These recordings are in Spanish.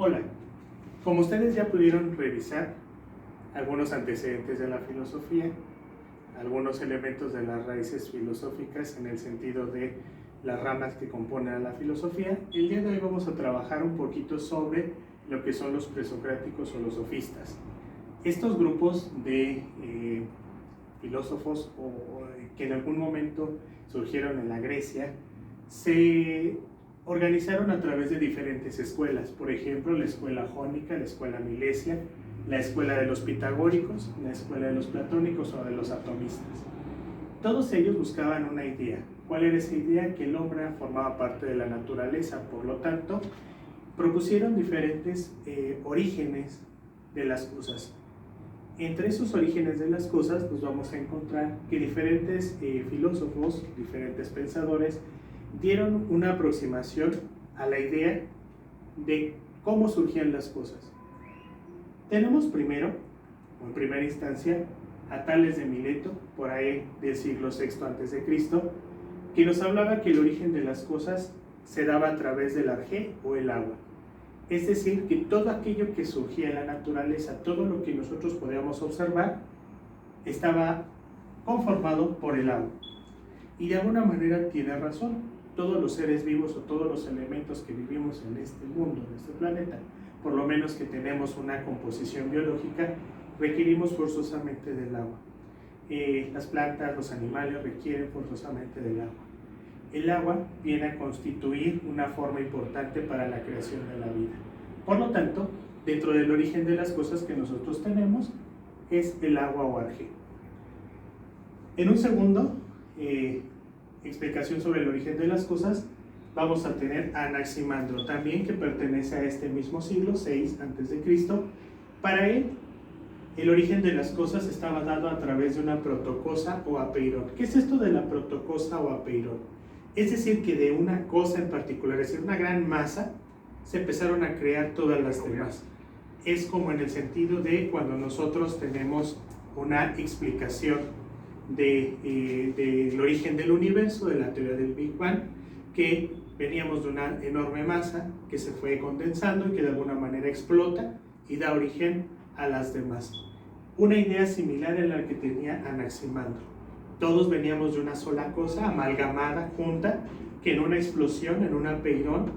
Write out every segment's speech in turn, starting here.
Hola, como ustedes ya pudieron revisar algunos antecedentes de la filosofía, algunos elementos de las raíces filosóficas en el sentido de las ramas que componen a la filosofía, el día de hoy vamos a trabajar un poquito sobre lo que son los presocráticos o los sofistas. Estos grupos de filósofos que en algún momento surgieron en la Grecia se organizaron a través de diferentes escuelas, por ejemplo la escuela jónica, la escuela milesia, la escuela de los pitagóricos, la escuela de los platónicos o de los atomistas. Todos ellos buscaban una idea. ¿Cuál era esa idea? Que el hombre formaba parte de la naturaleza, por lo tanto propusieron diferentes orígenes de las cosas. Entre esos orígenes de las cosas pues vamos a encontrar que diferentes filósofos, diferentes pensadores dieron una aproximación a la idea de cómo surgían las cosas. Tenemos primero, o en primera instancia, a Tales de Mileto, por ahí del siglo VI a.C., que nos hablaba que el origen de las cosas se daba a través del arjé o el agua. Es decir, que todo aquello que surgía en la naturaleza, todo lo que nosotros podíamos observar, estaba conformado por el agua. Y de alguna manera tiene razón. Todos los seres vivos o todos los elementos que vivimos en este mundo, en este planeta, por lo menos que tenemos una composición biológica, requerimos forzosamente del agua. Las plantas, los animales requieren forzosamente del agua. El agua viene a constituir una forma importante para la creación de la vida. Por lo tanto, dentro del origen de las cosas que nosotros tenemos es el agua o arjé. En un segundo, explicación sobre el origen de las cosas, vamos a tener a Anaximandro, también que pertenece a este mismo siglo, 6 a.C. Para él, el origen de las cosas estaba dado a través de una protocosa o apeirón. ¿Qué es esto de la protocosa o apeirón? Es decir, que de una cosa en particular, es decir, una gran masa, se empezaron a crear todas las demás. Es como en el sentido de cuando nosotros tenemos una explicación del origen del universo, de la teoría del Big Bang, que veníamos de una enorme masa que se fue condensando y que de alguna manera explota y da origen a las demás. Una idea similar a la que tenía Anaximandro. Todos veníamos de una sola cosa, amalgamada, junta, que en una explosión, en un apeirón,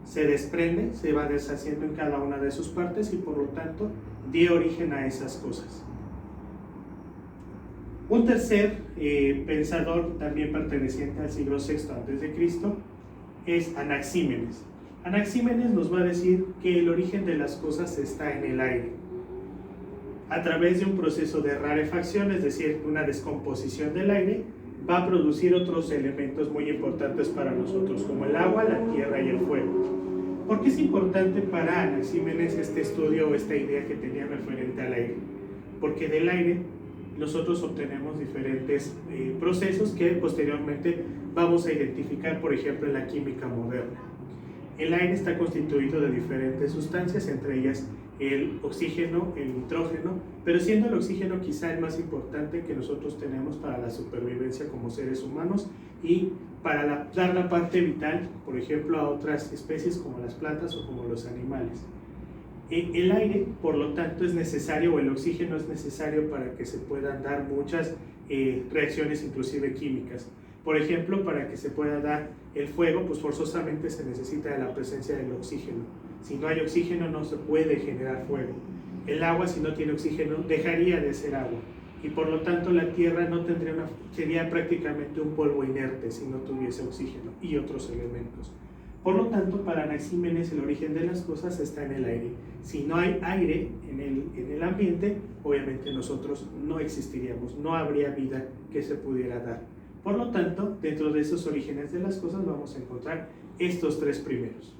se desprende, se va deshaciendo en cada una de sus partes y por lo tanto dio origen a esas cosas. Un tercer pensador, también perteneciente al siglo VI a.C., es Anaxímenes. Anaxímenes nos va a decir que el origen de las cosas está en el aire. A través de un proceso de rarefacción, es decir, una descomposición del aire, va a producir otros elementos muy importantes para nosotros, como el agua, la tierra y el fuego. ¿Por qué es importante para Anaxímenes este estudio o esta idea que tenía referente al aire? Porque del aire nosotros obtenemos diferentes procesos que posteriormente vamos a identificar, por ejemplo, en la química moderna. El aire está constituido de diferentes sustancias, entre ellas el oxígeno, el nitrógeno, pero siendo el oxígeno quizá el más importante que nosotros tenemos para la supervivencia como seres humanos y para dar la parte vital, por ejemplo, a otras especies como las plantas o como los animales. El aire, por lo tanto, es necesario, o el oxígeno es necesario para que se puedan dar muchas reacciones, inclusive químicas. Por ejemplo, para que se pueda dar el fuego, pues forzosamente se necesita de la presencia del oxígeno. Si no hay oxígeno, no se puede generar fuego. El agua, si no tiene oxígeno, dejaría de ser agua. Y por lo tanto, la tierra no tendría sería prácticamente un polvo inerte si no tuviese oxígeno y otros elementos. Por lo tanto, para Anaxímenes el origen de las cosas está en el aire. Si no hay aire en el ambiente, obviamente nosotros no existiríamos, no habría vida que se pudiera dar. Por lo tanto, dentro de esos orígenes de las cosas vamos a encontrar estos tres primeros.